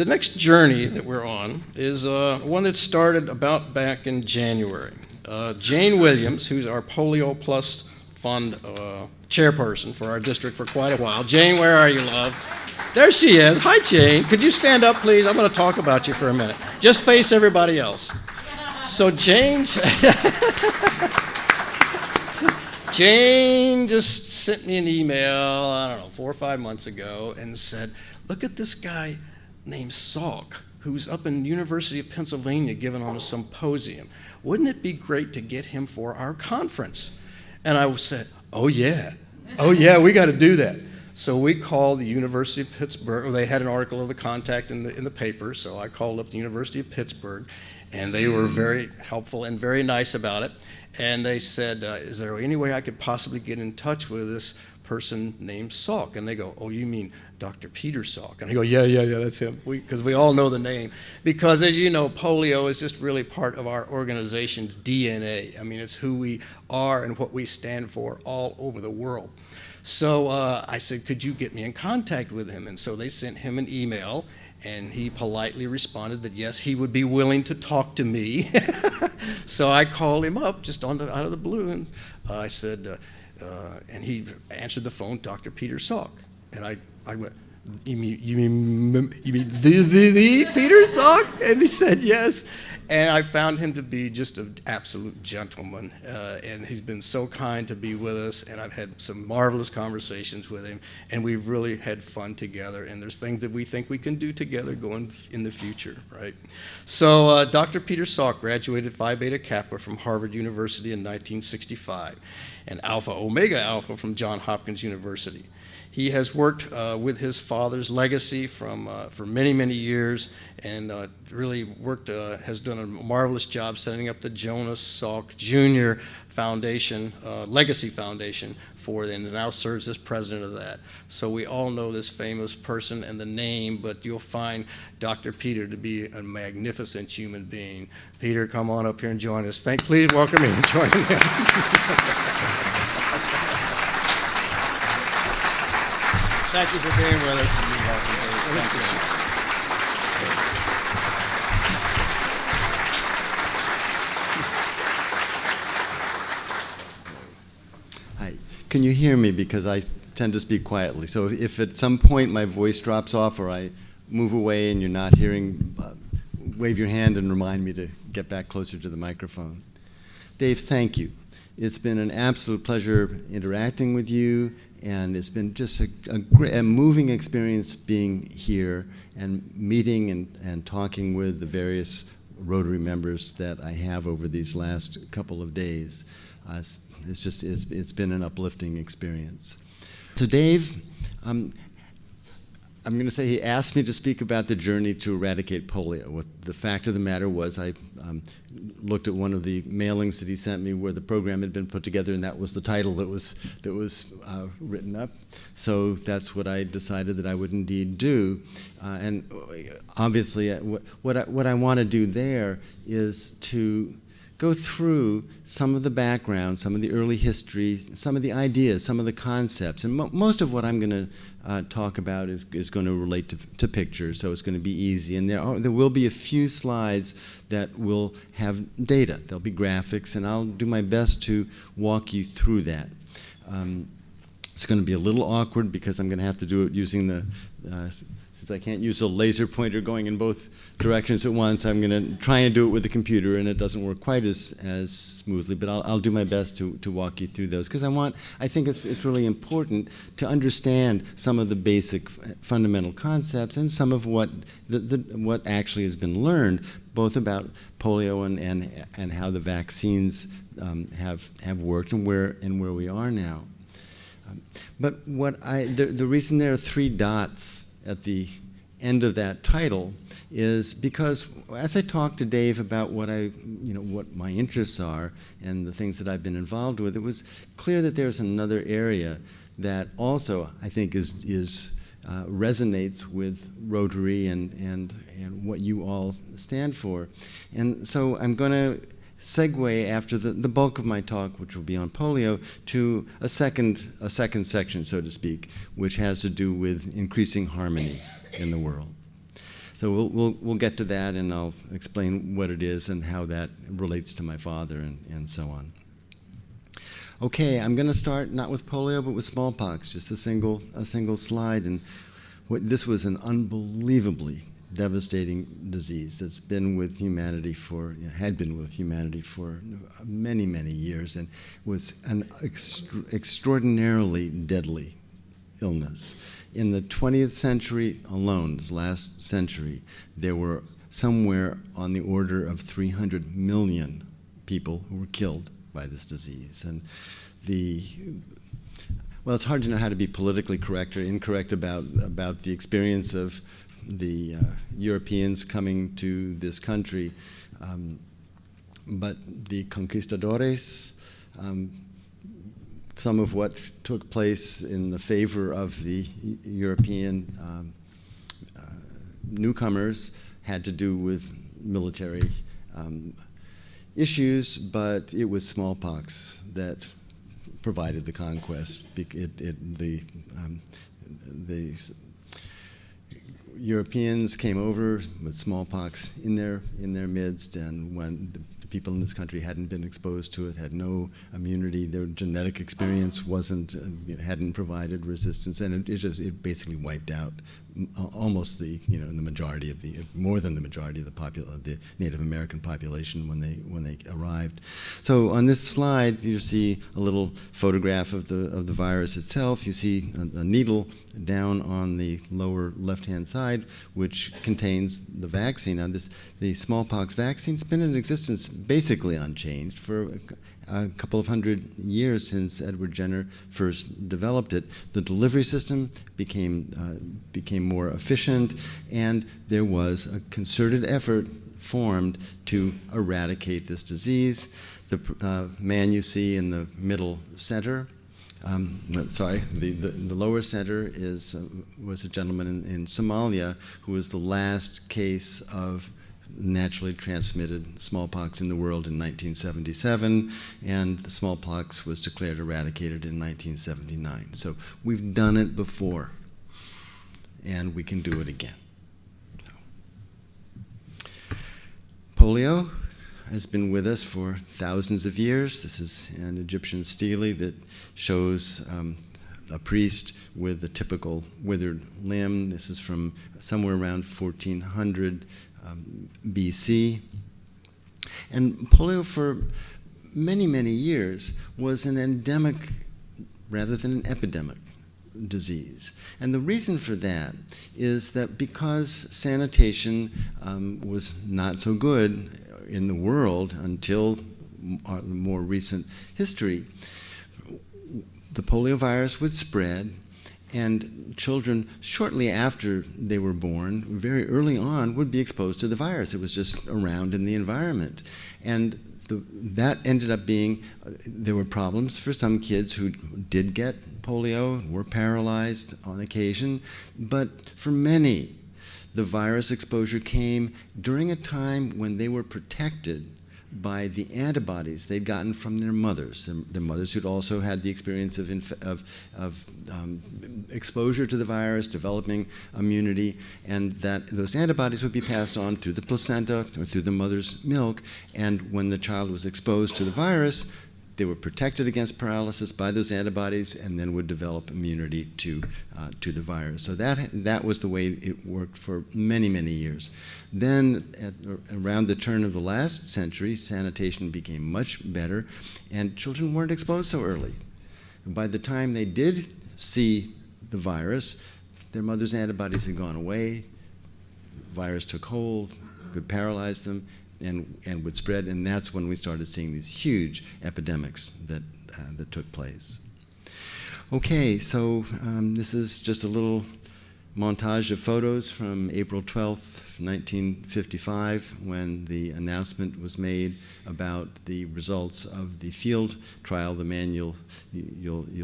The next journey that we're on is one that started about back in January. Jane Williams, who's our Polio Plus Fund chairperson for our district for quite a while. Jane, where are you, love? There she is. Hi, Jane. Could you stand up, please? I'm going to talk about you for a minute. Just face everybody else. So Jane just sent me an email, I don't know, 4 or 5 months ago, and said, look at this guy named Salk, who's up in the University of Pennsylvania giving on a symposium. Wouldn't it be great to get him for our conference? And I said, oh yeah, we got to do that. So we called the University of Pittsburgh. They had an article of the contact in the paper, so I called up the University of Pittsburgh, and they were very helpful and very nice about it. And they said, is there any way I could possibly get in touch with this person named Salk? And they go, oh, you mean Dr. Peter Salk? And I go, yeah, that's him, because we all know the name. Because as you know, polio is just really part of our organization's DNA. I mean, it's who we are and what we stand for all over the world. So I said, could you get me in contact with him? And so they sent him an email, and he politely responded that yes, he would be willing to talk to me. So I called him up just out of the blue, and I said, and he answered the phone, Dr. Peter Salk. And I went, you mean the Peter Salk? And he said yes. And I found him to be just an absolute gentleman, and he's been so kind to be with us, and I've had some marvelous conversations with him, and we've really had fun together, and there's things that we think we can do together going in the future, right? So Dr. Peter Salk graduated Phi Beta Kappa from Harvard University in 1965, and Alpha Omega Alpha from Johns Hopkins University. He has worked with his father's legacy for many, many years, and really has done a marvelous job setting up the Jonas Salk Jr. Foundation, Legacy Foundation for them, and now serves as president of that. So we all know this famous person and the name, but you'll find Dr. Peter to be a magnificent human being. Peter, come on up here and join us. Please welcome him and join him. Thank you for being with us. Thank you. Hi. Can you hear me? Because I tend to speak quietly. So if at some point my voice drops off or I move away and you're not hearing, wave your hand and remind me to get back closer to the microphone. Dave, thank you. It's been an absolute pleasure interacting with you. And it's been just a moving experience being here and meeting and talking with the various Rotary members that I have over these last couple of days. It's been an uplifting experience. So Dave, I'm going to say he asked me to speak about the journey to eradicate polio. What the fact of the matter was, I looked at one of the mailings that he sent me where the program had been put together, and that was the title that was written up. So that's what I decided that I would indeed do. And obviously, what I want to do there is to go through some of the background, some of the early history, some of the ideas, some of the concepts. And most of what I'm going to talk about is going to relate to pictures, so it's going to be easy. And there will be a few slides that will have data. There'll be graphics, and I'll do my best to walk you through that. It's going to be a little awkward because I'm going to have to do it using since I can't use a laser pointer going in both directions at once, I'm going to try and do it with the computer, and it doesn't work quite as smoothly, but I'll do my best to walk you through those, because I think it's really important to understand some of the basic fundamental concepts and some of what actually has been learned, both about polio and how the vaccines have worked and where we are now. But the reason there are 3 dots at the end of that title is because as I talked to Dave about what my interests are and the things that I've been involved with, it was clear that there's another area that also I think resonates with Rotary and what you all stand for. And so I'm going to segue after the bulk of my talk, which will be on polio, to a second section, so to speak, which has to do with increasing harmony in the world. So we'll get to that, and I'll explain what it is and how that relates to my father and so on. Okay, I'm going to start not with polio, but with smallpox, just a single slide. And this was an unbelievably devastating disease that's been with humanity had been with humanity for many, many years, and was an extraordinarily deadly illness. In the 20th century alone, this last century, there were somewhere on the order of 300 million people who were killed by this disease. And well, it's hard to know how to be politically correct or incorrect about the experience of the Europeans coming to this country. But the conquistadores, some of what took place in the favor of the European newcomers had to do with military issues, but it was smallpox that provided the conquest. The Europeans came over with smallpox in their midst, and when the people in this country hadn't been exposed to it, had no immunity, their genetic experience hadn't provided resistance, and it basically wiped out almost more than the majority of the Native American population when they arrived. So on this slide, you see a little photograph of the virus itself. You see a needle down on the lower left-hand side, which contains the vaccine. Now, the smallpox vaccine's been in existence basically unchanged for a couple of hundred years since Edward Jenner first developed it. The delivery system became more efficient, and there was a concerted effort formed to eradicate this disease. The man you see in the middle center, the lower center was a gentleman in Somalia who was the last case of naturally transmitted smallpox in the world in 1977, and the smallpox was declared eradicated in 1979. So we've done it before, and we can do it again. Polio has been with us for thousands of years. This is an Egyptian stele that shows a priest with a typical withered limb. This is from somewhere around 1400 BC. And polio for many, many years was an endemic rather than an epidemic disease. And the reason for that is that because sanitation was not so good in the world until more recent history, the polio virus would spread, and children, shortly after they were born, very early on, would be exposed to the virus. It was just around in the environment. And that ended up being, there were problems for some kids who did get polio, were paralyzed on occasion, but for many, the virus exposure came during a time when they were protected by the antibodies they'd gotten from their mothers who'd also had the experience of exposure to the virus, developing immunity, and that those antibodies would be passed on through the placenta or through the mother's milk, and when the child was exposed to the virus, they were protected against paralysis by those antibodies and then would develop immunity to the virus. So that was the way it worked for many, many years. Then around the turn of the last century, sanitation became much better and children weren't exposed so early. By the time they did see the virus, their mother's antibodies had gone away, the virus took hold, could paralyze them, and would spread, and that's when we started seeing these huge epidemics that took place. Okay, so this is just a little montage of photos from April 12th, 1955, when the announcement was made about the results of the field trial. The man you'll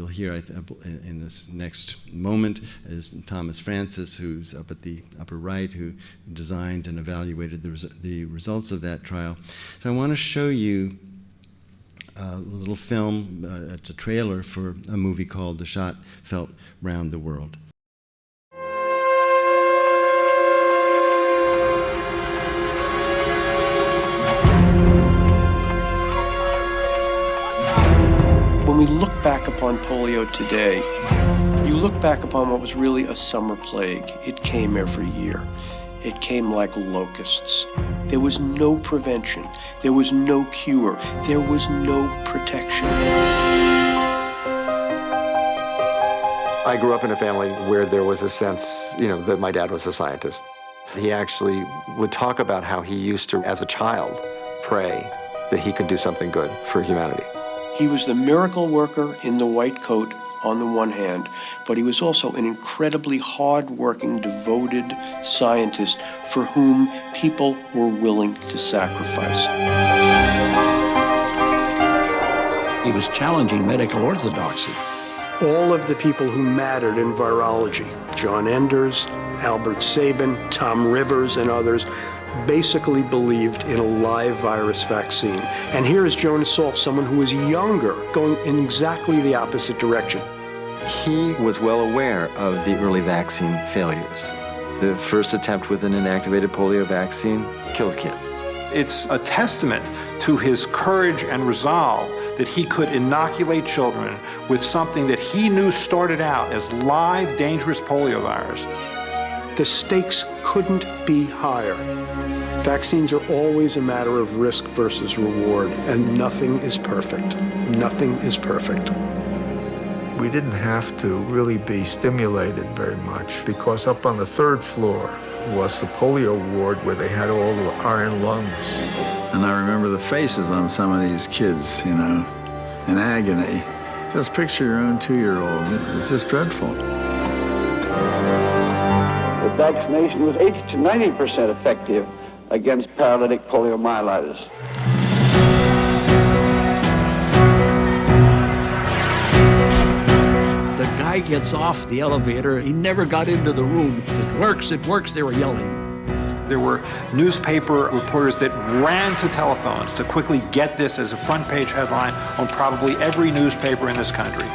hear in this next moment is Thomas Francis, who's up at the upper right, who designed and evaluated the results of that trial. So I want to show you a little film. It's a trailer for a movie called The Shot Felt Round the World. we look back upon polio today, you look back upon what was really a summer plague. It came every year. It came like locusts. There was no prevention. There was no cure. There was no protection. I grew up in a family where there was a sense, that my dad was a scientist. He actually would talk about how he used to, as a child, pray that he could do something good for humanity. He was the miracle worker in the white coat on the one hand, but he was also an incredibly hard-working, devoted scientist for whom people were willing to sacrifice. He was challenging medical orthodoxy. All of the people who mattered in virology, John Enders, Albert Sabin, Tom Rivers, and others, basically believed in a live virus vaccine. And here is Jonas Salk, someone who was younger, going in exactly the opposite direction. He was well aware of the early vaccine failures. The first attempt with an inactivated polio vaccine killed kids. It's a testament to his courage and resolve that he could inoculate children with something that he knew started out as live, dangerous poliovirus. The stakes couldn't be higher. Vaccines are always a matter of risk versus reward, and nothing is perfect. Nothing is perfect. We didn't have to really be stimulated very much because up on the third floor was the polio ward where they had all the iron lungs. And I remember the faces on some of these kids, in agony. Just picture your own 2-year-old. It's just dreadful. The vaccination was 80 to 90% effective against paralytic poliomyelitis. The guy gets off the elevator. He never got into the room. It works, they were yelling. There were newspaper reporters that ran to telephones to quickly get this as a front-page headline on probably every newspaper in this country.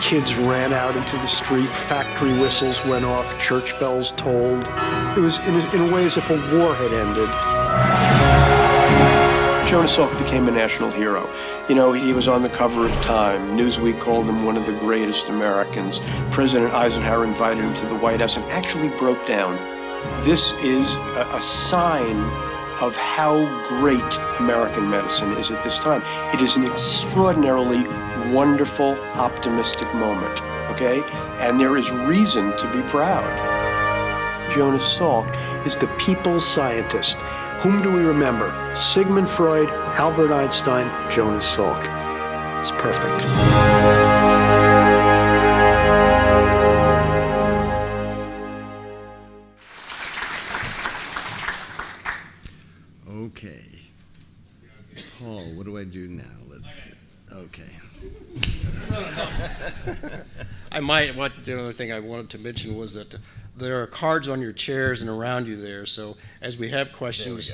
Kids ran out into the street, factory whistles went off, church bells tolled. It was in a way as if a war had ended. Jonas Salk became a national hero. He was on the cover of Time. Newsweek called him one of the greatest Americans. President Eisenhower invited him to the White House and actually broke down. This is a sign of how great American medicine is at this time. It is an extraordinarily wonderful, optimistic moment, okay? And there is reason to be proud. Jonas Salk is the people's scientist. Whom do we remember? Sigmund Freud, Albert Einstein, Jonas Salk. It's perfect. Okay. Paul, what do I do now? Let's see. Okay. The other thing I wanted to mention was that there are cards on your chairs and around you there, so as we have questions,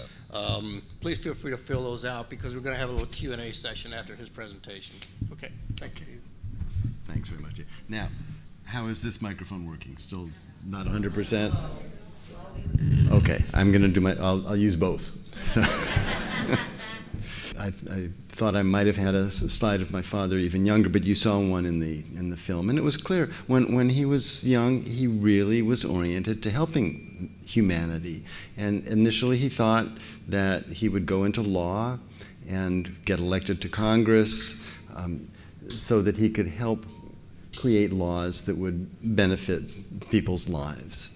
please feel free to fill those out because we're going to have a little Q&A session after his presentation. Okay, thank you. Thanks very much. Now, how is this microphone working? Still not 100%? Okay, I'm going to do I'll use both. So I thought I might have had a slide of my father even younger, but you saw one in the film, and it was clear when he was young, he really was oriented to helping humanity. And initially, he thought that he would go into law and get elected to Congress so that he could help create laws that would benefit people's lives.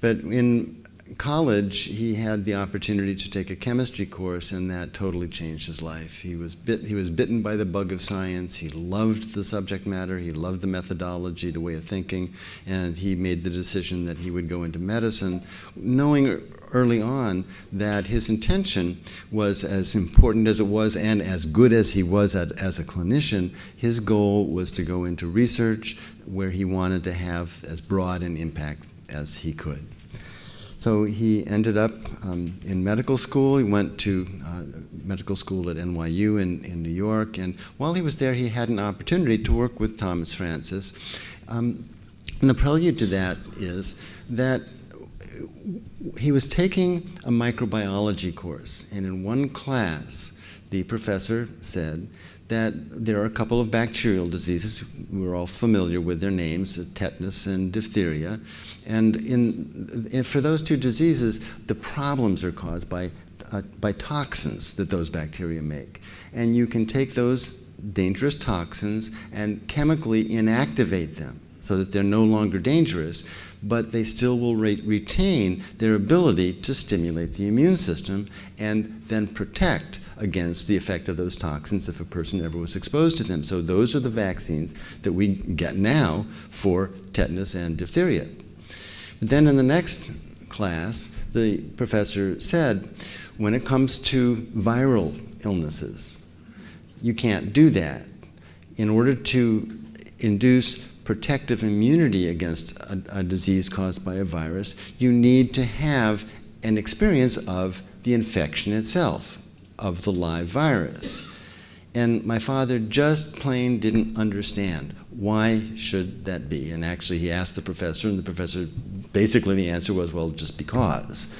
But in college, he had the opportunity to take a chemistry course, and that totally changed his life. He was bitten by the bug of science. He loved the subject matter. He loved the methodology, the way of thinking, and he made the decision that he would go into medicine, knowing early on that his intention was as important as it was and as good as he was as a clinician. His goal was to go into research where he wanted to have as broad an impact as he could. So he ended up in medical school. He went to medical school at NYU in New York, and while he was there, he had an opportunity to work with Thomas Francis. And the prelude to that is that he was taking a microbiology course, and in one class, the professor said that there are a couple of bacterial diseases. We're all familiar with their names, tetanus and diphtheria. And for those two diseases, the problems are caused by toxins that those bacteria make. And you can take those dangerous toxins and chemically inactivate them so that they're no longer dangerous, but they still will retain their ability to stimulate the immune system and then protect against the effect of those toxins if a person ever was exposed to them. So those are the vaccines that we get now for tetanus and diphtheria. Then in the next class, the professor said, when it comes to viral illnesses, you can't do that. In order to induce protective immunity against a disease caused by a virus, you need to have an experience of the infection itself, of the live virus. And my father just plain didn't understand why should that be. And actually he asked the professor, and the professor, basically the answer was, well, just because.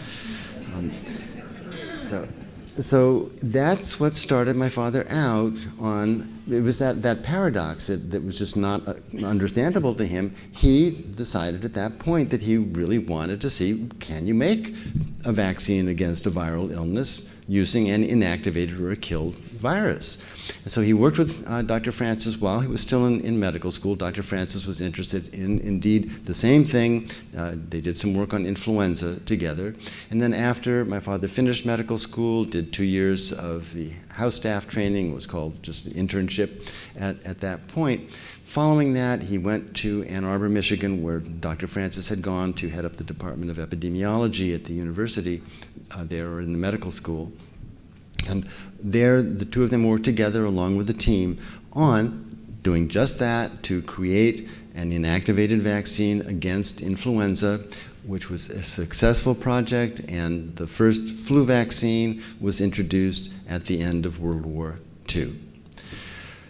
So that's what started my father out on. It was that paradox that was just not understandable to him. He decided at that point that he really wanted to see, can you make a vaccine against a viral illness using an inactivated or a killed virus? And so he worked with Dr. Francis while he was still in medical school. Dr. Francis was interested in, indeed, the same thing. They did some work on influenza together. And then after my father finished medical school, did 2 years of the house staff training, it was called just the internship at that point. Following that, he went to Ann Arbor, Michigan, where Dr. Francis had gone to head up the Department of Epidemiology at the university there in the medical school. And there, the two of them worked together along with the team on doing just that, to create an inactivated vaccine against influenza, which was a successful project, and the first flu vaccine was introduced at the end of World War II.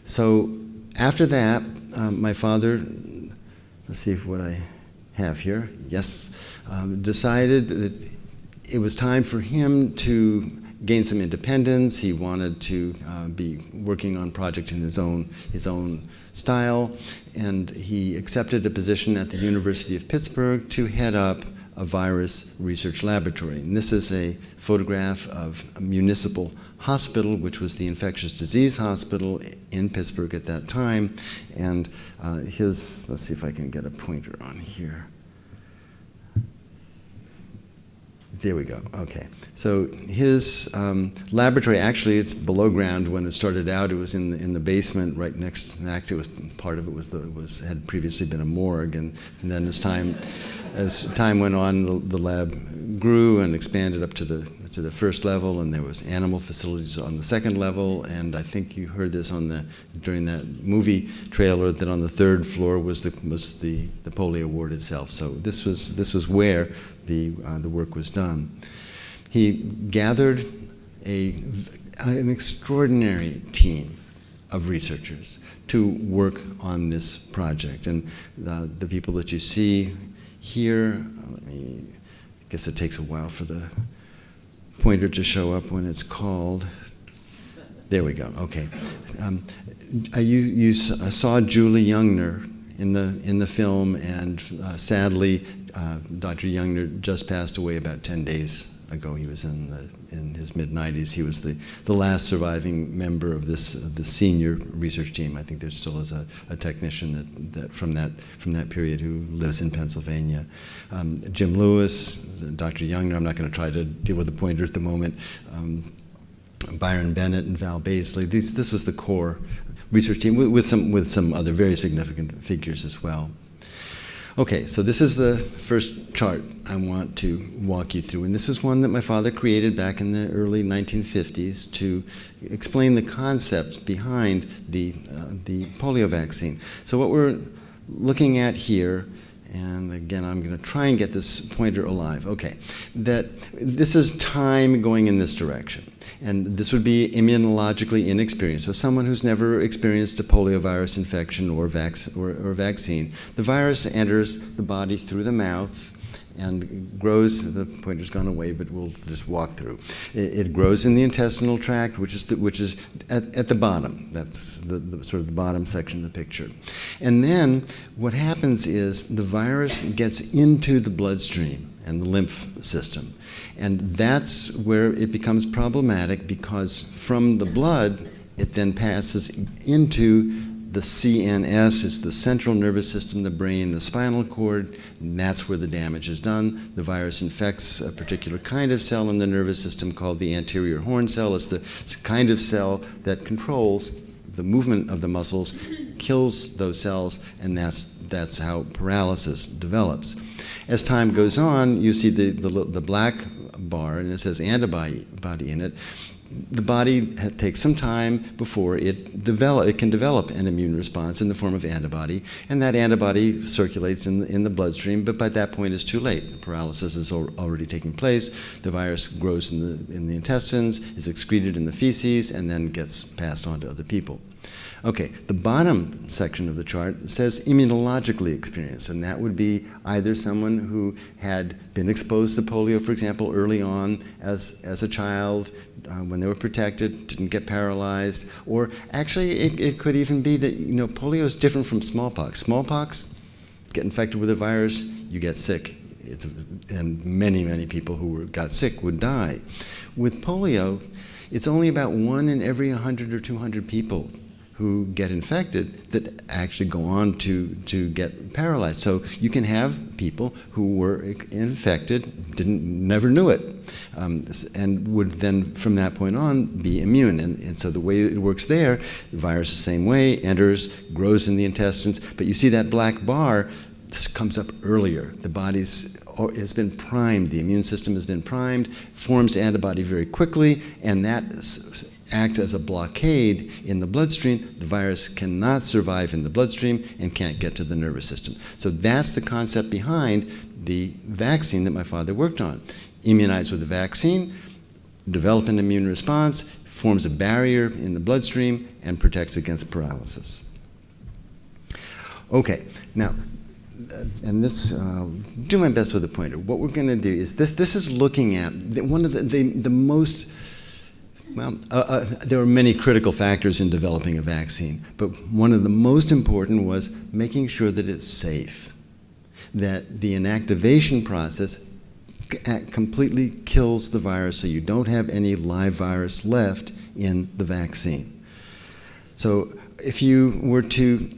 So after that, my father, let's see what I have here, yes, decided that it was time for him to gain some independence. He wanted to be working on projects in his own style, and he accepted a position at the University of Pittsburgh to head up a virus research laboratory. And this is a photograph of a municipal hospital, which was the infectious disease hospital in Pittsburgh at that time. And let's see if I can get a pointer on here. There we go, okay. So his laboratory, actually it's below ground. When it started out, it was in the basement right next to it. Part of it had previously been a morgue, and then as time went on, the lab grew and expanded up to the first level, and there was animal facilities on the second level. And I think you heard this during that movie trailer, that on the third floor was the polio ward itself. So this was where the work was done. He gathered an extraordinary team of researchers to work on this project. And the people that you see here, I guess it takes a while for the pointer to show up when it's called. There we go, okay. You saw Julie Youngner in the film, and sadly, Dr. Youngner just passed away about 10 days ago. He was in his mid-90s. He was the last surviving member of this senior research team. I think there still is a technician that from that period who lives in Pennsylvania. Jim Lewis, Dr. Youngner. I'm not going to try to deal with the pointer at the moment. Byron Bennett and Val Baisley. This was the core research team with some other very significant figures as well. Okay, so this is the first chart I want to walk you through, and this is one that my father created back in the early 1950s to explain the concept behind the polio vaccine. So what we're looking at here, and again, I'm going to try and get this pointer alive. Okay, that this is time going in this direction. And this would be immunologically inexperienced. So someone who's never experienced a poliovirus infection or vaccine. The virus enters the body through the mouth, and grows. The pointer's gone away, but we'll just walk through. It grows in the intestinal tract, which is at the bottom. That's the sort of the bottom section of the picture. And then what happens is the virus gets into the bloodstream and the lymph system. And that's where it becomes problematic, because from the blood, it then passes into the CNS, is the central nervous system, the brain, the spinal cord, and that's where the damage is done. The virus infects a particular kind of cell in the nervous system called the anterior horn cell. It's the kind of cell that controls the movement of the muscles, kills those cells, and that's how paralysis develops. As time goes on, you see the black bar, and it says antibody in it. The body takes some time before it can develop an immune response in the form of antibody, and that antibody circulates in the bloodstream, but by that point it's too late. Paralysis is already taking place. The virus grows in the intestines, is excreted in the feces, and then gets passed on to other people. Okay, the bottom section of the chart says immunologically experienced, and that would be either someone who had been exposed to polio, for example, early on as a child, when they were protected, didn't get paralyzed, or actually it could even be that, polio is different from smallpox. Smallpox, get infected with a virus, you get sick. And many, many people who got sick would die. With polio, it's only about 1 in every 100 or 200 people who get infected that actually go on to get paralyzed. So you can have people who were infected, never knew it, and would then from that point on be immune. And so the way it works there, the virus the same way, enters, grows in the intestines, but you see that black bar, this comes up earlier. The body's has been primed, the immune system has been primed, forms antibody very quickly, and that acts as a blockade in the bloodstream. The virus cannot survive in the bloodstream and can't get to the nervous system. So that's the concept behind the vaccine that my father worked on. Immunize with the vaccine, develop an immune response, forms a barrier in the bloodstream, and protects against paralysis. Okay, now, and this, do my best with the pointer. What we're going to do is this is looking at one of the most, well, there are many critical factors in developing a vaccine, but one of the most important was making sure that it's safe, that the inactivation process completely kills the virus so you don't have any live virus left in the vaccine. So if you were to,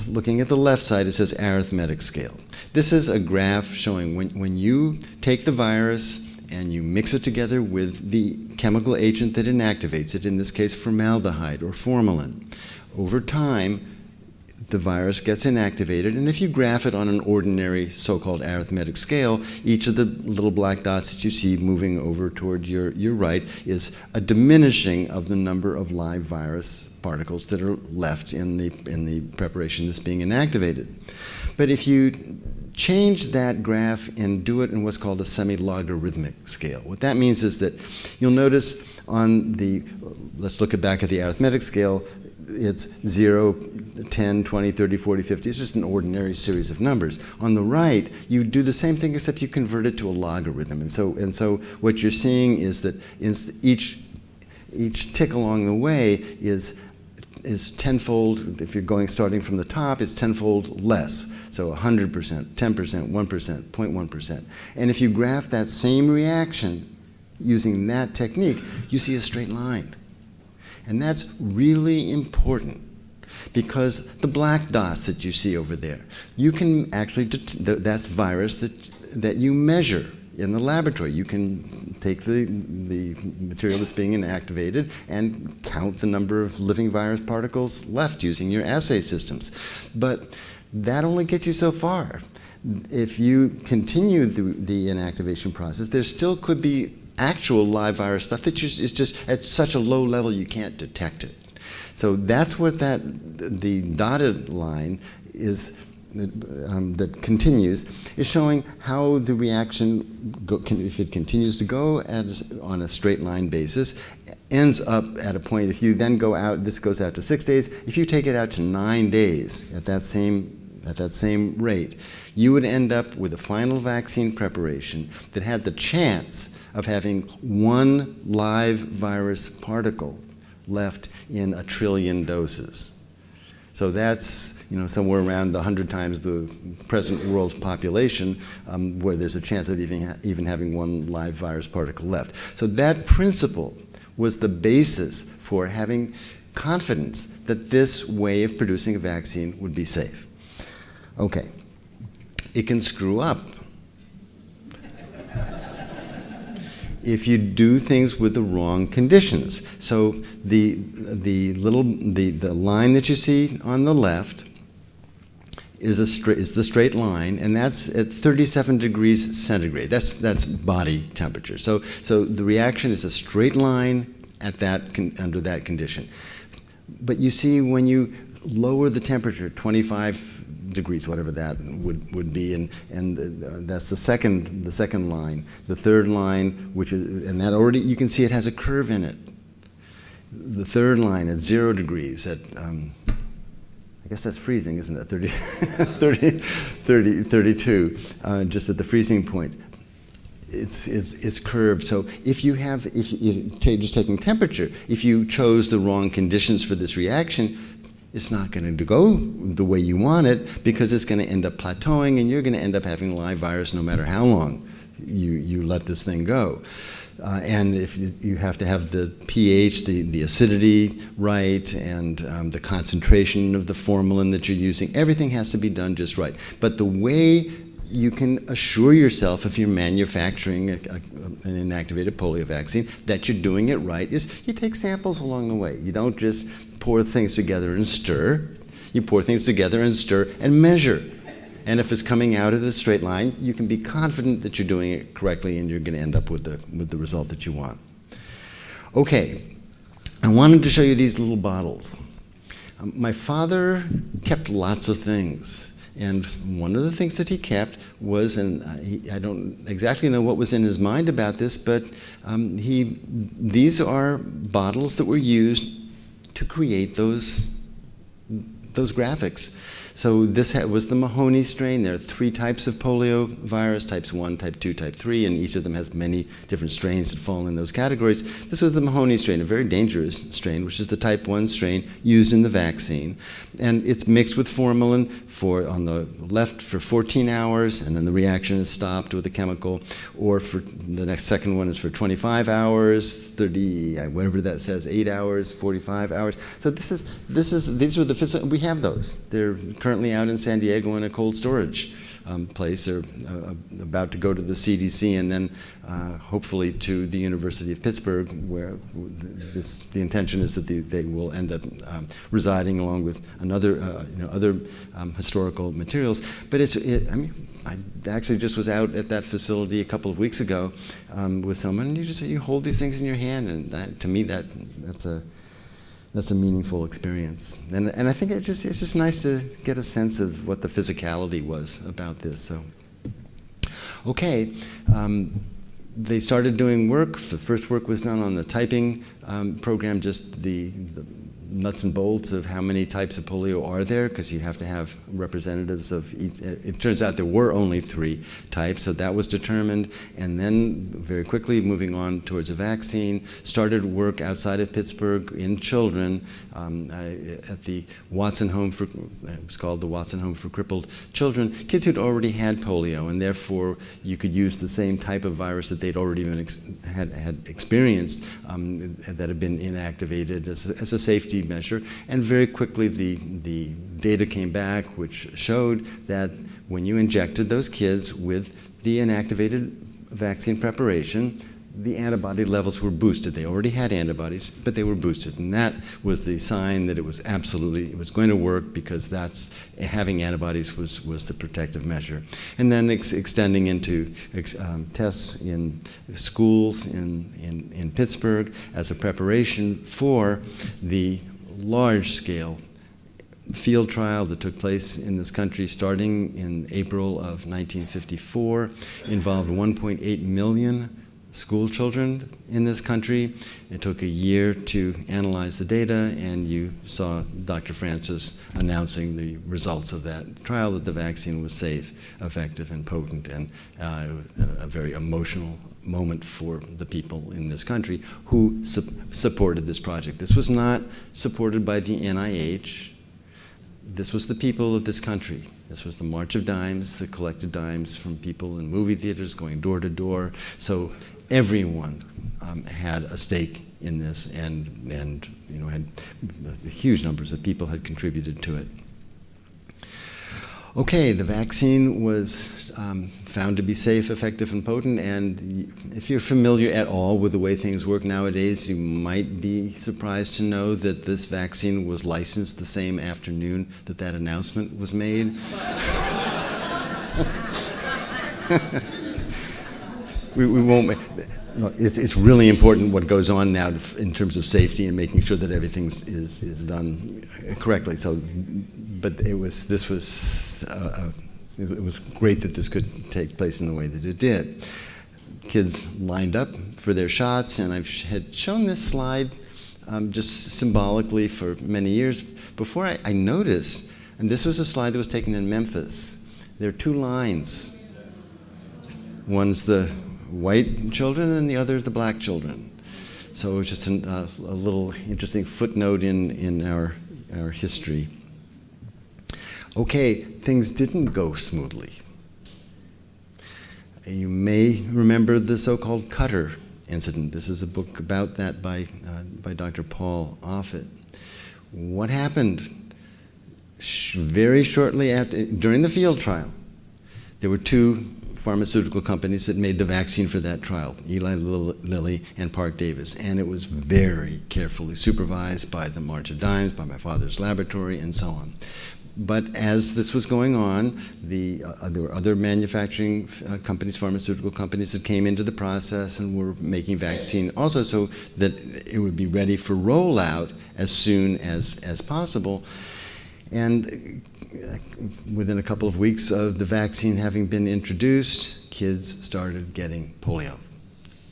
looking at the left side, it says arithmetic scale. This is a graph showing when you take the virus and you mix it together with the chemical agent that inactivates it, in this case formaldehyde or formalin. Over time, the virus gets inactivated, and if you graph it on an ordinary so-called arithmetic scale, each of the little black dots that you see moving over toward your right is a diminishing of the number of live virus particles that are left in the preparation that's being inactivated. But if you change that graph and do it in what's called a semi-logarithmic scale, what that means is that you'll notice on the, let's look back at the arithmetic scale, it's 0, 10, 20, 30, 40, 50. It's just an ordinary series of numbers. On the right, you do the same thing except you convert it to a logarithm. And so what you're seeing is that each tick along the way is tenfold. If you're starting from the top, it's tenfold less. So 100%, 10%, 1%, 0.1%. And if you graph that same reaction using that technique, you see a straight line. And that's really important because the black dots that you see over there, you can actually, that's virus that you measure in the laboratory. You can take the material that's being inactivated and count the number of living virus particles left using your assay systems. But that only gets you so far. If you continue the inactivation process, there still could be actual live virus stuff that is just at such a low level you can't detect it. So that's what the dotted line is that continues, is showing how the reaction, if it continues to go on a straight line basis, ends up at a point, if you then go out, this goes out to 6 days, if you take it out to 9 days at that same at that same rate, you would end up with a final vaccine preparation that had the chance of having one live virus particle left in 1 trillion doses. So that's somewhere around 100 times the present world population, where there's a chance of even having one live virus particle left. So that principle was the basis for having confidence that this way of producing a vaccine would be safe. Okay, it can screw up if you do things with the wrong conditions. So the line that you see on the left is the straight line, and that's at 37 degrees centigrade. That's body temperature. So the reaction is a straight line at under that condition. But you see, when you lower the temperature 25 degrees, whatever that would be, and that's the second line. The third line, and that already, you can see it has a curve in it. The third line at 0 degrees, I guess that's freezing, isn't it? 32, just at the freezing point. It's curved. So if you just taking temperature, if you chose the wrong conditions for this reaction, it's not going to go the way you want it, because it's going to end up plateauing, and you're going to end up having live virus no matter how long you let this thing go. And if you have to have the pH, the acidity right, and the concentration of the formalin that you're using, everything has to be done just right. But the way you can assure yourself, if you're manufacturing an inactivated polio vaccine, that you're doing it right is you take samples along the way. You don't just pour things together and stir. You pour things together and stir and measure. And if it's coming out at a straight line, you can be confident that you're doing it correctly, and you're going to end up with the result that you want. Okay, I wanted to show you these little bottles. My father kept lots of things. And one of the things that he kept was, and I don't exactly know what was in his mind about this, but these are bottles that were used to create those graphics. So this was the Mahoney strain. There are 3 types of polio virus, types 1, type 2, type 3, and each of them has many different strains that fall in those categories. This was the Mahoney strain, a very dangerous strain, which is the type 1 strain used in the vaccine. And it's mixed with formalin on the left for 14 hours, and then the reaction is stopped with a chemical, or for the second one is for 25 hours, 30, whatever that says, 8 hours, 45 hours. So these were the physical, we have those. They're currently out in San Diego in a cold storage place. They're about to go to the CDC, and then hopefully to the University of Pittsburgh, where the intention is that they will end up residing along with other historical materials. But I actually just was out at that facility a couple of weeks ago with someone, and you hold these things in your hand, and to me that's a meaningful experience. And I think it's just nice to get a sense of what the physicality was about this. So, okay, they started doing work. The first work was done on the typing program, just the nuts and bolts of how many types of polio are there, because you have to have representatives of each. It turns out there were only 3 types, so that was determined. And then very quickly moving on towards a vaccine, started work outside of Pittsburgh in children at the Watson Home it was called the Watson Home for Crippled Children, kids who'd already had polio, and therefore you could use the same type of virus that they'd already had experienced that had been inactivated as a safety measure. And very quickly the data came back, which showed that when you injected those kids with the inactivated vaccine preparation, the antibody levels were boosted. They already had antibodies, but they were boosted, and that was the sign that it was going to work, because having antibodies was the protective measure. And then extending into tests in schools in Pittsburgh as a preparation for the large-scale field trial that took place in this country starting in April of 1954, involved 1.8 million school children in this country. It took a year to analyze the data, and you saw Dr. Francis announcing the results of that trial, that the vaccine was safe, effective, and potent, and a very emotional moment for the people in this country who supported this project. This was not supported by the NIH. This was the people of this country. This was the March of Dimes that collected dimes from people in movie theaters, going door to door. So everyone had a stake in this, and had huge numbers of people had contributed to it. Okay, the vaccine was found to be safe, effective, and potent, and if you're familiar at all with the way things work nowadays, you might be surprised to know that this vaccine was licensed the same afternoon that that announcement was made. we won't. No, it's really important what goes on now in terms of safety and making sure that everything is done correctly. So, but it was great that this could take place in the way that it did. Kids lined up for their shots, and I've had shown this slide just symbolically for many years before I noticed, and this was a slide that was taken in Memphis. There are two lines. One's the white children and the other is the black children. So it was just a little interesting footnote in our history. Okay, things didn't go smoothly. You may remember the so-called Cutter incident. This is a book about that by Dr. Paul Offit. What happened? Very shortly after, during the field trial, there were two pharmaceutical companies that made the vaccine for that trial, Eli Lilly and Park Davis, and it was very carefully supervised by the March of Dimes, by my father's laboratory, and so on. But as this was going on, there were other manufacturing companies, pharmaceutical companies that came into the process and were making vaccine also so that it would be ready for rollout as soon as possible. And within a couple of weeks of the vaccine having been introduced, kids started getting polio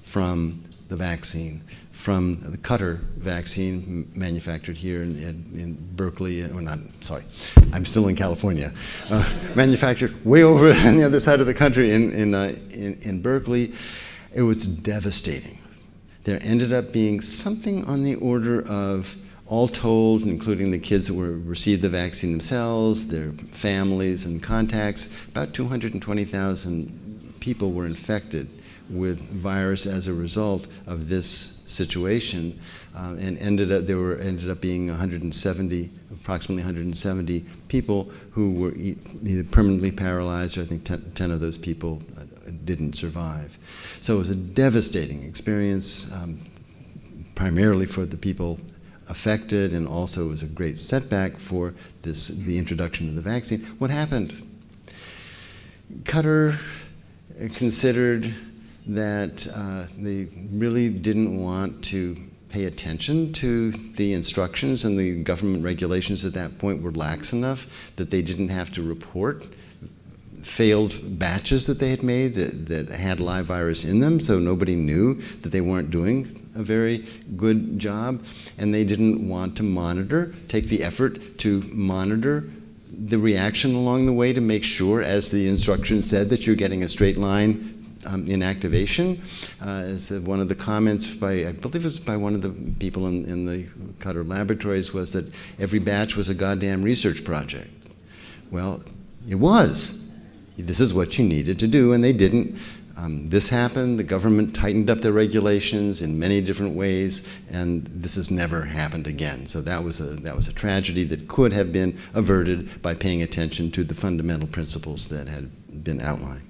from the vaccine, from the Cutter vaccine manufactured here in Berkeley, or not, sorry, I'm still in California, manufactured way over on the other side of the country in Berkeley. It was devastating. There ended up being something on the order of, all told, including the kids that received the vaccine themselves, their families and contacts, about 220,000 people were infected with virus as a result of this situation, and ended up being approximately 170 people who were either permanently paralyzed, or I think 10 of those people didn't survive. So it was a devastating experience, primarily for the people affected, and also it was a great setback for the introduction of the vaccine. What happened? Cutter considered that they really didn't want to pay attention to the instructions, and the government regulations at that point were lax enough that they didn't have to report failed batches that they had made that had live virus in them, so nobody knew that they weren't doing a very good job, and they didn't want to take the effort to monitor the reaction along the way to make sure, as the instructions said, that you're getting a straight line in activation. As one of the comments I believe it was by one of the people in the Cutter laboratories, was that every batch was a goddamn research project. Well, it was. This is what you needed to do, and they didn't. This happened, the government tightened up their regulations in many different ways, and this has never happened again. So that was a tragedy that could have been averted by paying attention to the fundamental principles that had been outlined.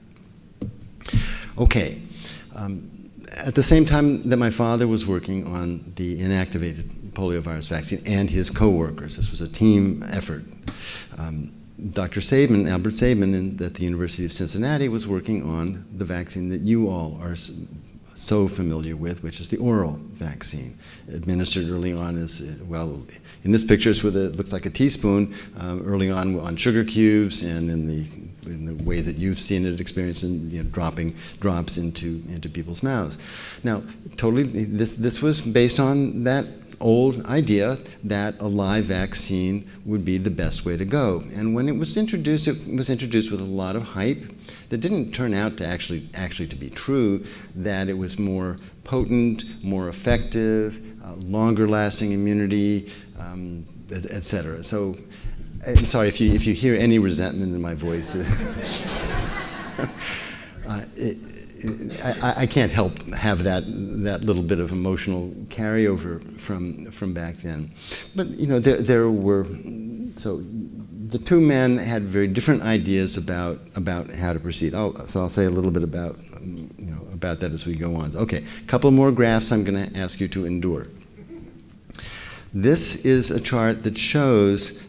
Okay. At the same time that my father was working on the inactivated poliovirus vaccine, and his co-workers, this was a team effort, Dr. Sabin, Albert Sabin at the University of Cincinnati, was working on the vaccine that you all are so familiar with, which is the oral vaccine, administered early on as, well, in this picture it's with it looks like a teaspoon, early on sugar cubes, and in the in the way that you've seen it experienced, and dropping drops into people's mouths. Now, totally, this was based on that old idea that a live vaccine would be the best way to go. And when it was introduced with a lot of hype that didn't turn out to actually to be true, that it was more potent, more effective, longer lasting immunity, et cetera. So I'm sorry if you hear any resentment in my voice. I can't help have that little bit of emotional carryover from back then. But there were, so the two men had very different ideas about how to proceed. So I'll say a little bit about that as we go on. Okay, a couple more graphs I'm going to ask you to endure. This is a chart that shows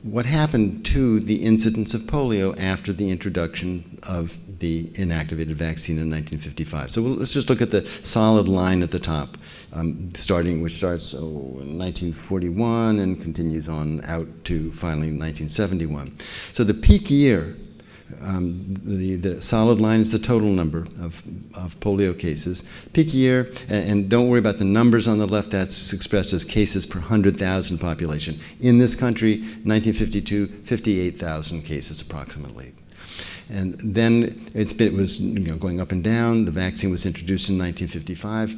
what happened to the incidence of polio after the introduction of the inactivated vaccine in 1955. So let's just look at the solid line at the top, which starts in 1941 and continues on out to finally 1971. So the peak year, the solid line is the total number of polio cases. Peak year, and don't worry about the numbers on the left, that's expressed as cases per 100,000 population. In this country, 1952, 58,000 cases approximately. And then it was going up and down. The vaccine was introduced in 1955.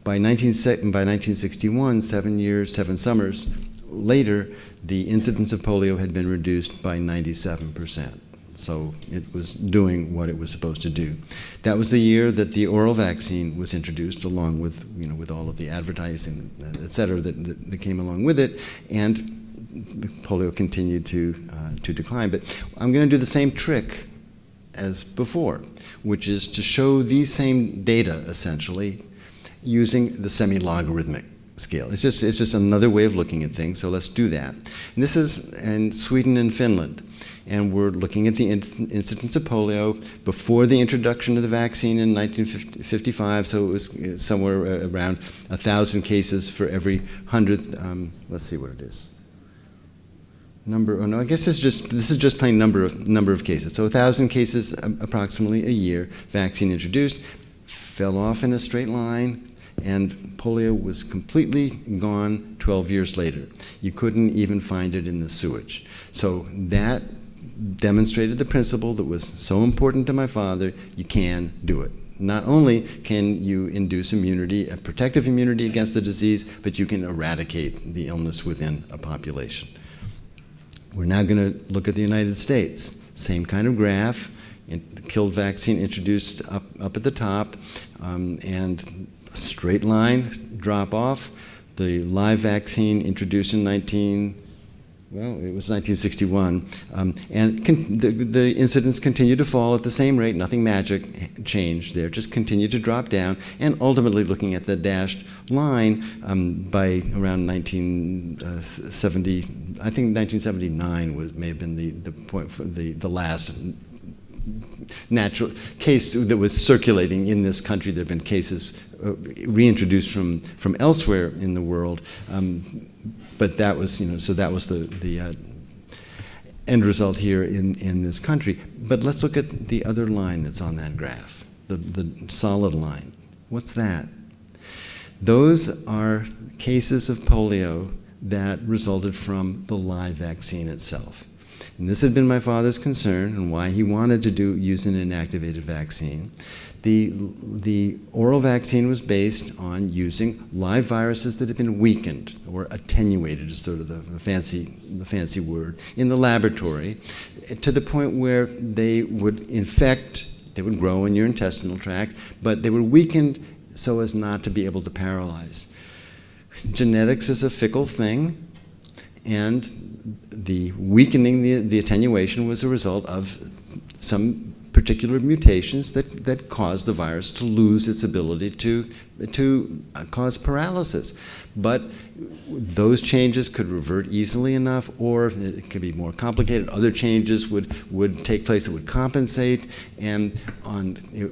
By 1961, 7 summers later, the incidence of polio had been reduced by 97%. So it was doing what it was supposed to do. That was the year that the oral vaccine was introduced, along with with all of the advertising, et cetera, that came along with it, and polio continued to decline. But I'm going to do the same trick as before, which is to show these same data essentially using the semi-logarithmic scale. It's just another way of looking at things. So let's do that. And this is in Sweden and Finland. And we're looking at the incidence of polio before the introduction of the vaccine in 1955, so it was somewhere around 1,000 cases for every 100, let's see what it is. I guess this is just plain number of cases. So 1,000 cases approximately a year, vaccine introduced, fell off in a straight line, and polio was completely gone 12 years later. You couldn't even find it in the sewage. So that demonstrated the principle that was so important to my father: you can do it. Not only can you induce immunity, a protective immunity against the disease, but you can eradicate the illness within a population. We're now going to look at the United States. Same kind of graph, killed vaccine introduced up at the top, and a straight line drop off. The live vaccine introduced in 1961, and the incidence continued to fall at the same rate. Nothing magic changed there, just continued to drop down, and ultimately, looking at the dashed line, by around 1970, I think 1979 may have been the point for the last natural case that was circulating in this country. There have been cases reintroduced from elsewhere in the world. But that was, so that was the end result here in this country. But let's look at the other line that's on that graph, the solid line. What's that? Those are cases of polio that resulted from the live vaccine itself. And this had been my father's concern and why he wanted to use an inactivated vaccine. The oral vaccine was based on using live viruses that had been weakened or attenuated, is sort of the fancy word, in the laboratory, to the point where they would infect, they would grow in your intestinal tract, but they were weakened so as not to be able to paralyze. Genetics is a fickle thing, and the weakening, the attenuation, was a result of some particular mutations that caused the virus to lose its ability to cause paralysis. But those changes could revert easily enough, or it could be more complicated. Other changes would take place that would compensate, and it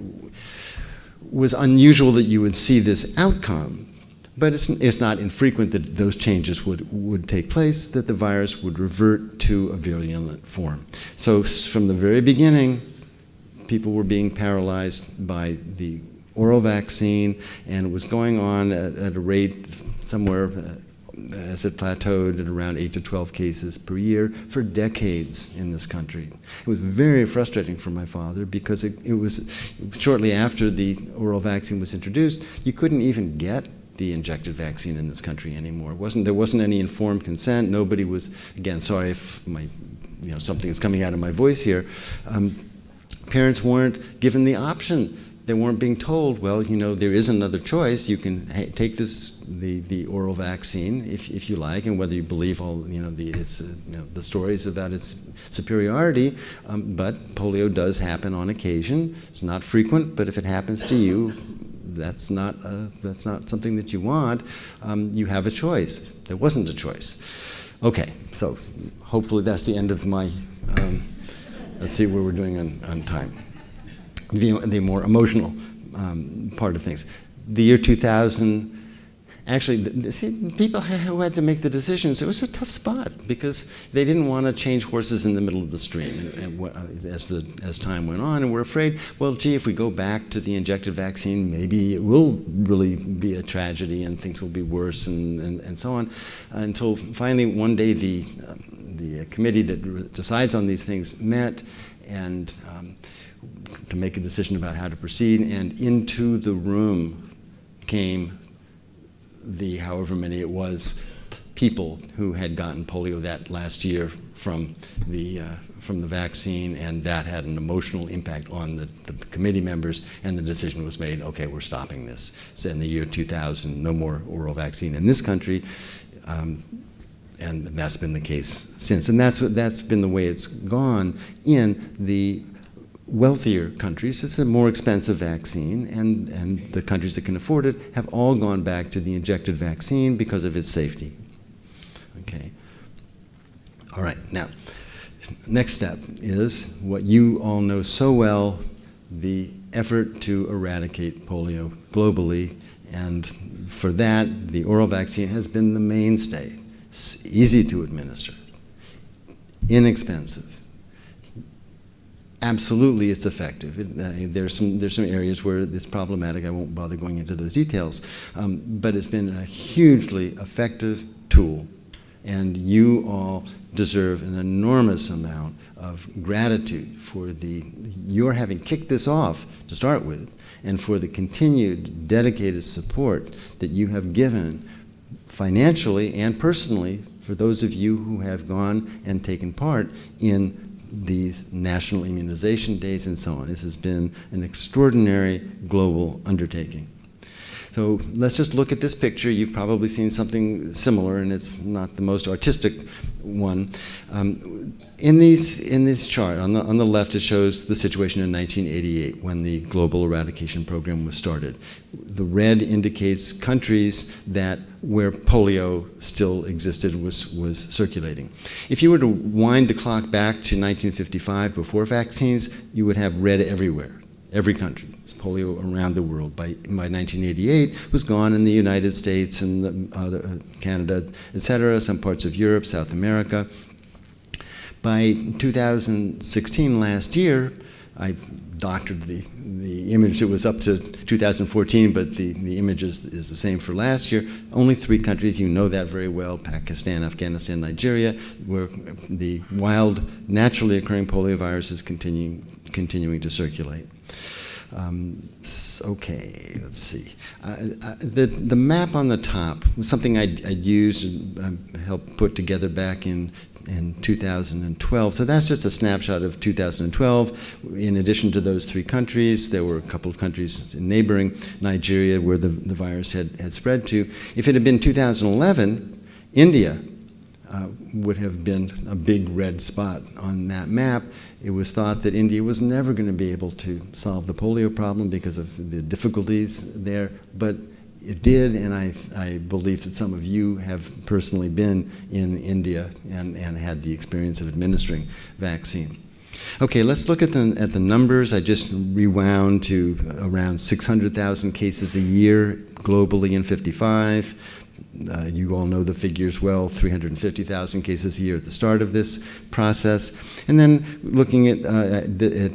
was unusual that you would see this outcome. But it's not infrequent that those changes would take place, that the virus would revert to a virulent form. So from the very beginning, people were being paralyzed by the oral vaccine, and it was going on at a rate somewhere as it plateaued at around 8 to 12 cases per year for decades in this country. It was very frustrating for my father because it was shortly after the oral vaccine was introduced, you couldn't even get the injected vaccine in this country anymore. There wasn't any informed consent. Nobody was, again, sorry if something is coming out of my voice here. Parents weren't given the option. They weren't being told, well, there is another choice. You can take the oral vaccine if you like, and whether you believe all the stories about its superiority. But polio does happen on occasion. It's not frequent, but if it happens to you, that's not something that you want. You have a choice. There wasn't a choice. Okay, so hopefully that's the end of my. Let's see where we're doing on time. The more emotional part of things. The year 2000, actually, people who had to make the decisions, it was a tough spot because they didn't want to change horses in the middle of the stream as time went on, and were afraid, well, gee, if we go back to the injected vaccine, maybe it will really be a tragedy and things will be worse and so on, until finally one day the committee that decides on these things met and to make a decision about how to proceed, and into the room came the however many it was people who had gotten polio that last year from the vaccine, and that had an emotional impact on the committee members, and the decision was made, okay, we're stopping this. So in the year 2000, no more oral vaccine in this country, and that's been the case since. And that's been the way it's gone in the wealthier countries. It's a more expensive vaccine, and the countries that can afford it have all gone back to the injected vaccine because of its safety. Okay. All right, now, next step is what you all know so well, the effort to eradicate polio globally, and for that, the oral vaccine has been the mainstay. It's easy to administer, inexpensive. Absolutely, it's effective. There's some areas where it's problematic. I won't bother going into those details, but it's been a hugely effective tool, and you all deserve an enormous amount of gratitude for your having kicked this off to start with, and for the continued dedicated support that you have given financially and personally for those of you who have gone and taken part in these national immunization days and so on. This has been an extraordinary global undertaking. So let's just look at this picture. You've probably seen something similar, and it's not the most artistic one. In this chart, on the left, it shows the situation in 1988 when the global eradication program was started. The red indicates countries where polio still existed, was circulating. If you were to wind the clock back to 1955, before vaccines, you would have red everywhere, every country. Polio around the world. By 1988, it was gone in the United States and Canada, etc., some parts of Europe, South America. By 2016, last year, I doctored the image. It was up to 2014, but the image is the same for last year. Only 3 countries, you know that very well, Pakistan, Afghanistan, Nigeria, where the wild, naturally occurring poliovirus is continuing to circulate. Okay, let's see. The map on the top was something I'd used and helped put together back in 2012. So that's just a snapshot of 2012. In addition to those 3 countries, there were a couple of countries in neighboring Nigeria where the virus had spread to. If it had been 2011, India would have been a big red spot on that map. It was thought that India was never going to be able to solve the polio problem because of the difficulties there, but it did, and I believe that some of you have personally been in India and had the experience of administering vaccine. Okay, let's look at the numbers. I just rewound to around 600,000 cases a year globally in 55. You all know the figures well, 350,000 cases a year at the start of this process. And then looking at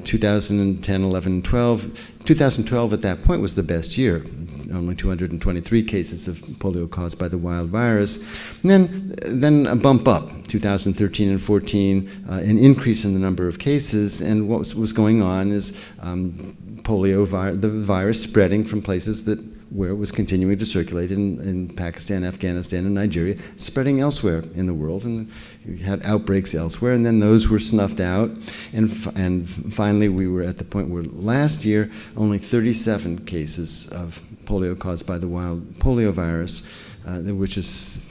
2010, 11, 12, 2012 at that point was the best year. Only 223 cases of polio caused by the wild virus. And then a bump up, 2013 and 14, an increase in the number of cases. And what was going on is the virus spreading from places where it was continuing to circulate in Pakistan, Afghanistan, and Nigeria, spreading elsewhere in the world, and you had outbreaks elsewhere, and then those were snuffed out, and finally we were at the point where last year only 37 cases of polio caused by the wild polio virus, which is,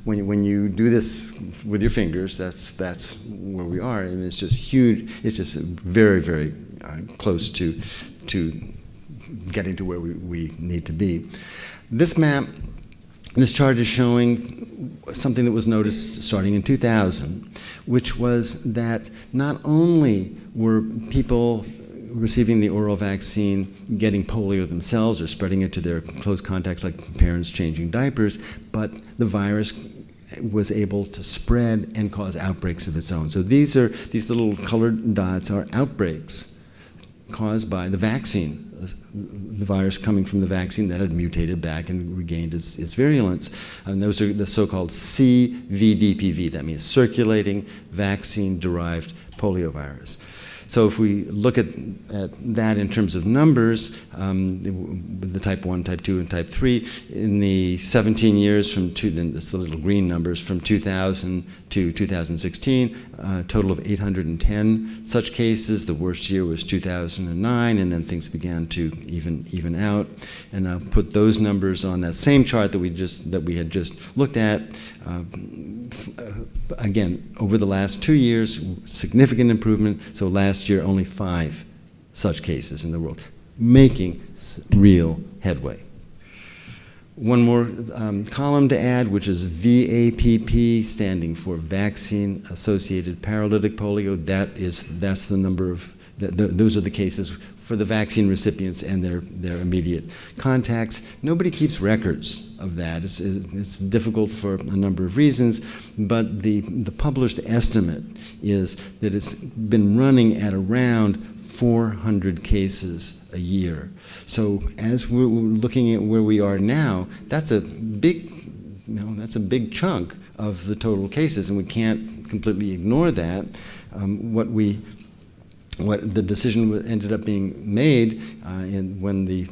when you do this with your fingers, that's where we are. I mean, it's just huge. It's just very, very close to getting to where we need to be. This chart is showing something that was noticed starting in 2000, which was that not only were people receiving the oral vaccine getting polio themselves or spreading it to their close contacts like parents changing diapers, but the virus was able to spread and cause outbreaks of its own. So these little colored dots are outbreaks caused by the vaccine, the virus coming from the vaccine that had mutated back and regained its virulence. And those are the so-called CVDPV. That means circulating vaccine-derived poliovirus. So if we look at that in terms of numbers, the type 1, type 2, and type 3, in the 17 years that's the little green numbers, from 2000 to 2016, a total of 810 such cases. The worst year was 2009, and then things began to even out. And I'll put those numbers on that same chart that we had just looked at. Again, over the last 2 years, significant improvement. So last year, only 5 such cases in the world, making real headway. One more column to add, which is VAPP, standing for Vaccine-Associated Paralytic Polio. That's the number of, those are the cases for the vaccine recipients and their immediate contacts. Nobody keeps records of that. It's difficult for a number of reasons, but the published estimate is that it's been running at around 400 cases a year. So as we're looking at where we are now, that's a big chunk of the total cases, and we can't completely ignore that. What the decision ended up being made when the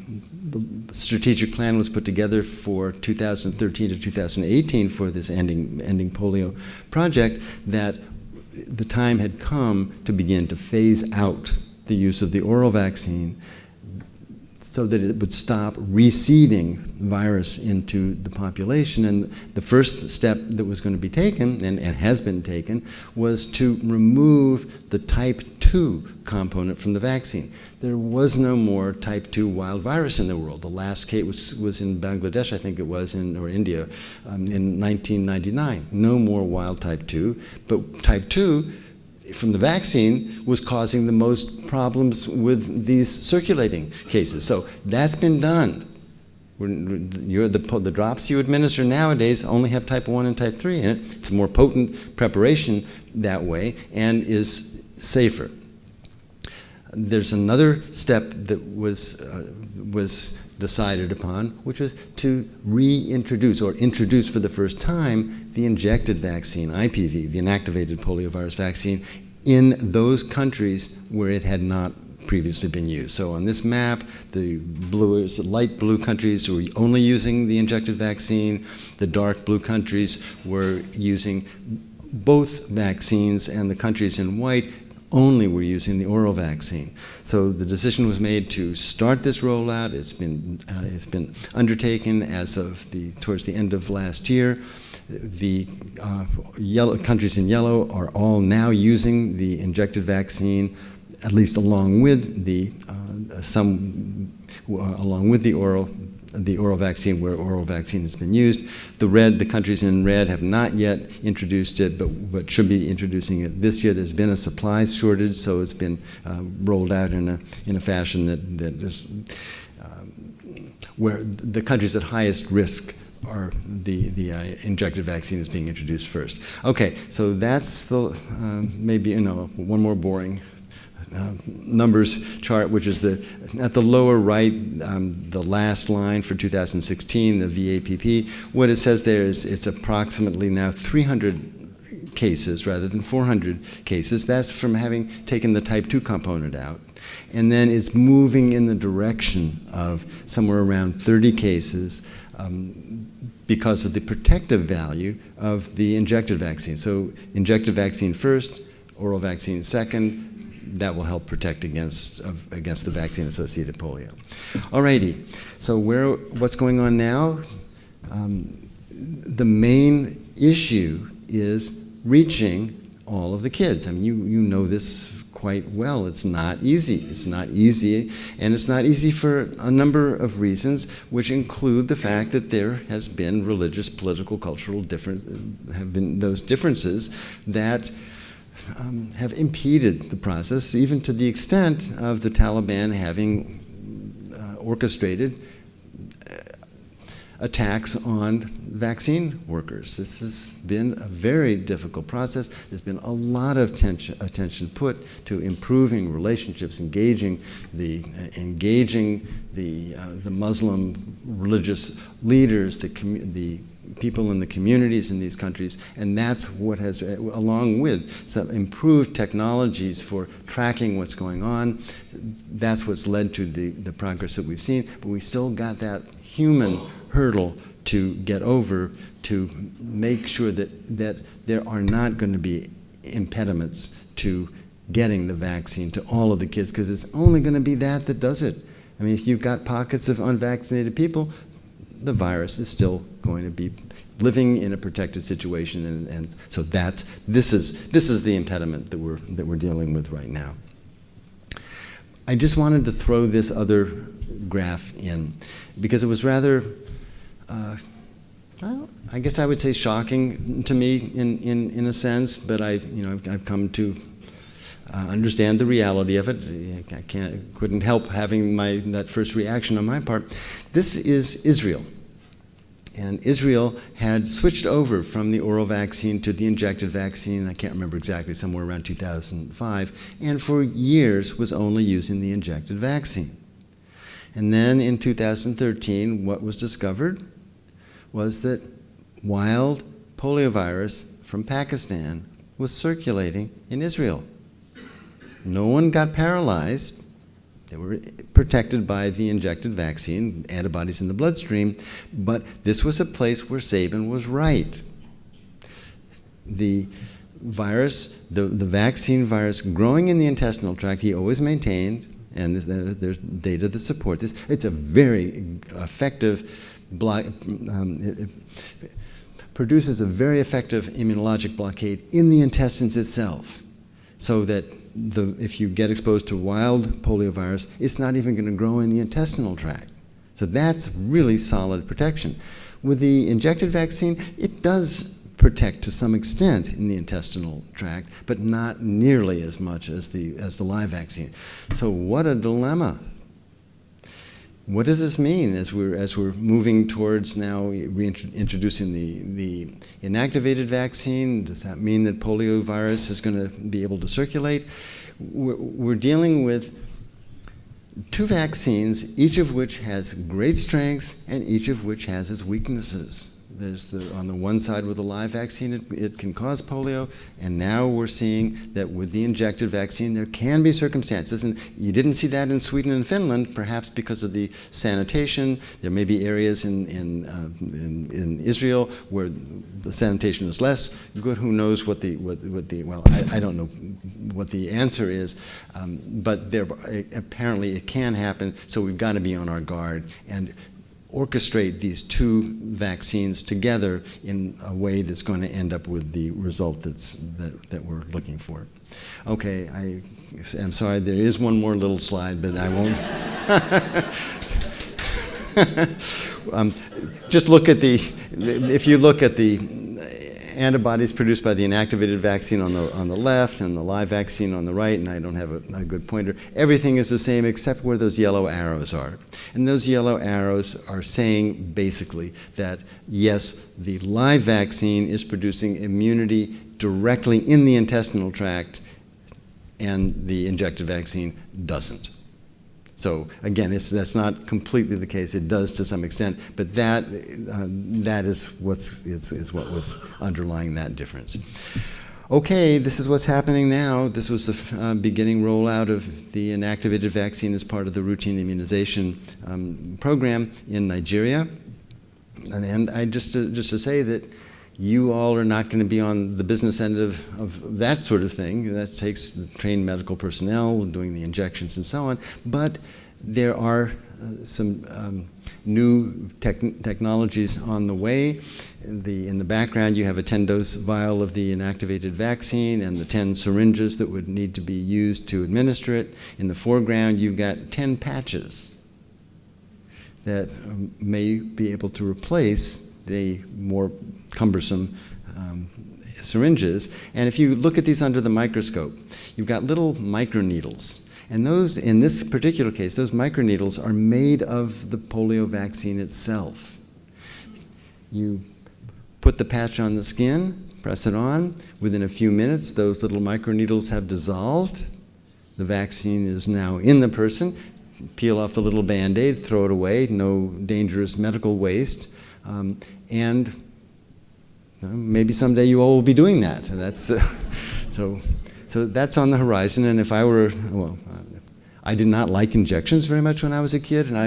strategic plan was put together for 2013 to 2018 for this ending polio project, that the time had come to begin to phase out the use of the oral vaccine so that it would stop reseeding virus into the population. And the first step that was going to be taken, and has been taken, was to remove the type 2 component from the vaccine. There was no more type 2 wild virus in the world. The last case was in Bangladesh, I think it was, or India, in 1999. No more wild type 2, but type 2 from the vaccine was causing the most problems with these circulating cases. So that's been done. The drops you administer nowadays only have type 1 and type 3 in it. It's a more potent preparation that way and is safer. There's another step that was decided upon, which was to reintroduce or introduce for the first time the injected vaccine, IPV, the inactivated poliovirus vaccine, in those countries where it had not previously been used. So on this map, the light blue countries were only using the injected vaccine. The dark blue countries were using both vaccines, and the countries in white only were using the oral vaccine. So the decision was made to start this rollout. It's been undertaken as of towards the end of last year. The countries in yellow are all now using the injected vaccine, at least along with the oral the oral vaccine where oral vaccine has been used. The countries in red have not yet introduced it, but should be introducing it this year. There's been a supply shortage, so it's been rolled out in a fashion that is where the countries at highest risk are the injected vaccine is being introduced first. Okay, so that's the maybe one more boring numbers chart, which is at the lower right, the last line for 2016, the VAPP. What it says there is it's approximately now 300 cases rather than 400 cases. That's from having taken the type 2 component out. And then it's moving in the direction of somewhere around 30 cases because of the protective value of the injected vaccine. So injected vaccine first, oral vaccine second. That will help protect against the vaccine-associated polio. Alrighty, so what's going on now? The main issue is reaching all of the kids. I mean, you know this quite well. It's not easy. It's not easy, and it's not easy for a number of reasons, which include the fact that there has been religious, political, cultural have been those differences that have impeded the process, even to the extent of the Taliban having orchestrated attacks on vaccine workers. This has been a very difficult process. There's been a lot of attention put to improving relationships, engaging the Muslim religious leaders, the people in the communities in these countries, and that's what has, along with some improved technologies for tracking what's going on, that's what's led to the progress that we've seen, but we still got that human hurdle to get over to make sure that there are not going to be impediments to getting the vaccine to all of the kids, because it's only going to be that does it. I mean, if you've got pockets of unvaccinated people, the virus is still going to be living in a protected situation, and so this is the impediment that we're dealing with right now. I just wanted to throw this other graph in because it was rather, I guess I would say shocking to me in a sense, but I've come to understand the reality of it. I couldn't help having that first reaction on my part. This is Israel. And Israel had switched over from the oral vaccine to the injected vaccine, I can't remember exactly, somewhere around 2005, and for years was only using the injected vaccine. And then in 2013, what was discovered was that wild poliovirus from Pakistan was circulating in Israel. No one got paralyzed. They were protected by the injected vaccine, antibodies in the bloodstream, but this was a place where Sabin was right. The virus, the vaccine virus growing in the intestinal tract, he always maintained, and there's data to support this, it's a very effective it produces a very effective immunologic blockade in the intestines itself, so that if you get exposed to wild poliovirus, it's not even going to grow in the intestinal tract. So that's really solid protection. With the injected vaccine, it does protect to some extent in the intestinal tract, but not nearly as much as the live vaccine. So what a dilemma. What does this mean as we're moving towards now introducing the inactivated vaccine? Does that mean that poliovirus is going to be able to circulate? We're dealing with two vaccines, each of which has great strengths and each of which has its weaknesses. There's on the one side with the live vaccine, it can cause polio, and now we're seeing that with the injected vaccine, there can be circumstances, and you didn't see that in Sweden and Finland, perhaps because of the sanitation. There may be areas in Israel where the sanitation is less good. Who knows what I don't know what the answer is, but apparently it can happen, so we've got to be on our guard and orchestrate these two vaccines together in a way that's going to end up with the result that we're looking for. Okay, I'm sorry, there is one more little slide, but I won't. Just look at if you look at the antibodies produced by the inactivated vaccine on the left and the live vaccine on the right, and I don't have a good pointer, everything is the same except where those yellow arrows are. And those yellow arrows are saying basically that, yes, the live vaccine is producing immunity directly in the intestinal tract, and the injected vaccine doesn't. So again, that's not completely the case. It does to some extent, but that is what was underlying that difference. Okay, this is what's happening now. This was the beginning rollout of the inactivated vaccine as part of the routine immunization program in Nigeria. And I just to say that you all are not going to be on the business end of that sort of thing. That takes trained medical personnel doing the injections and so on. But there are some new technologies on the way. In the background, you have a 10-dose vial of the inactivated vaccine and the 10 syringes that would need to be used to administer it. In the foreground, you've got 10 patches that may be able to replace the more cumbersome syringes. And if you look at these under the microscope, you've got little microneedles. And those, in this particular case, those microneedles are made of the polio vaccine itself. You put the patch on the skin, press it on. Within a few minutes, those little microneedles have dissolved. The vaccine is now in the person. Peel off the little Band-Aid, throw it away, no dangerous medical waste. And maybe someday you all will be doing that. That's so that's on the horizon. And if I were, well, I did not like injections very much when I was a kid, and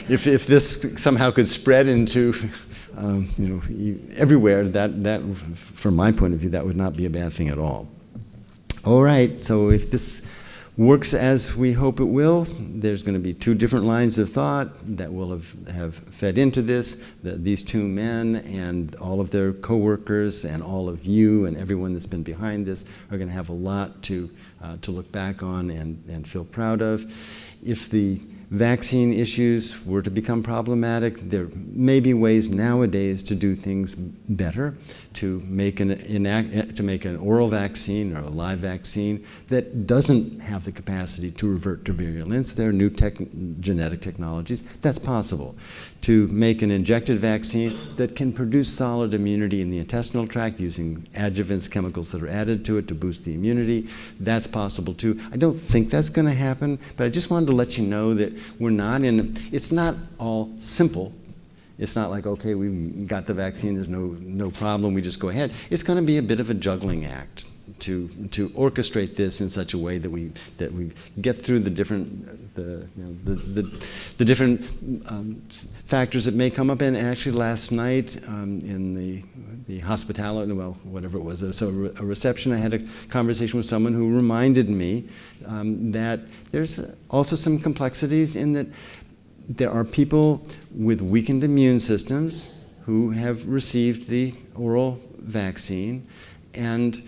if this somehow could spread into everywhere, that from my point of view, that would not be a bad thing at all. All right, so if this works as we hope it will, there's going to be two different lines of thought that will have fed into this. These two men and all of their coworkers and all of you and everyone that's been behind this are going to have a lot to look back on and feel proud of. If the vaccine issues were to become problematic, there may be ways nowadays to do things better, to make an oral vaccine or a live vaccine that doesn't have the capacity to revert to virulence. There are new genetic technologies. That's possible. To make an injected vaccine that can produce solid immunity in the intestinal tract using adjuvants, chemicals that are added to it to boost the immunity, that's possible too. I don't think that's going to happen, but I just wanted to let you know that we're not it's not all simple. It's not like, okay, we got the vaccine, there's no problem, we just go ahead. It's going to be a bit of a juggling act to orchestrate this in such a way that we get through the different different factors that may come up. And actually last night in the hospitality, well, whatever it was, so a reception, I had a conversation with someone who reminded me that there's also some complexities in that there are people with weakened immune systems who have received the oral vaccine, and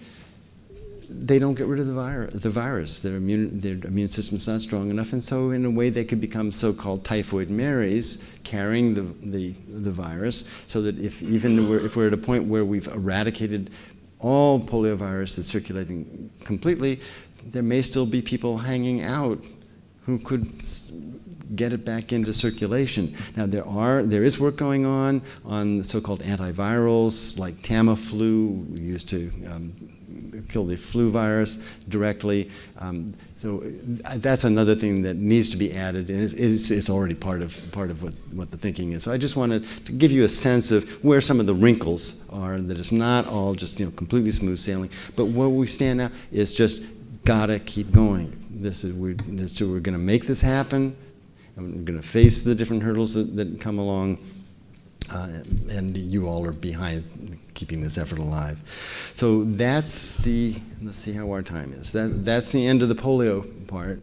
they don't get rid of the virus. Their immune system's not strong enough, and so in a way they could become so-called typhoid Marys, carrying the virus, so that if we're at a point where we've eradicated all poliovirus that's circulating completely, there may still be people hanging out who could get it back into circulation. Now there is work going on the so-called antivirals like Tamiflu, used to kill the flu virus directly. So that's another thing that needs to be added, and it's already part of what the thinking is. So I just wanted to give you a sense of where some of the wrinkles are, and that it's not all just completely smooth sailing. But where we stand now is just gotta keep going. We're going to make this happen. And we're going to face the different hurdles that come along, and you all are behind keeping this effort alive. So that's let's see how our time is. That's the end of the polio part.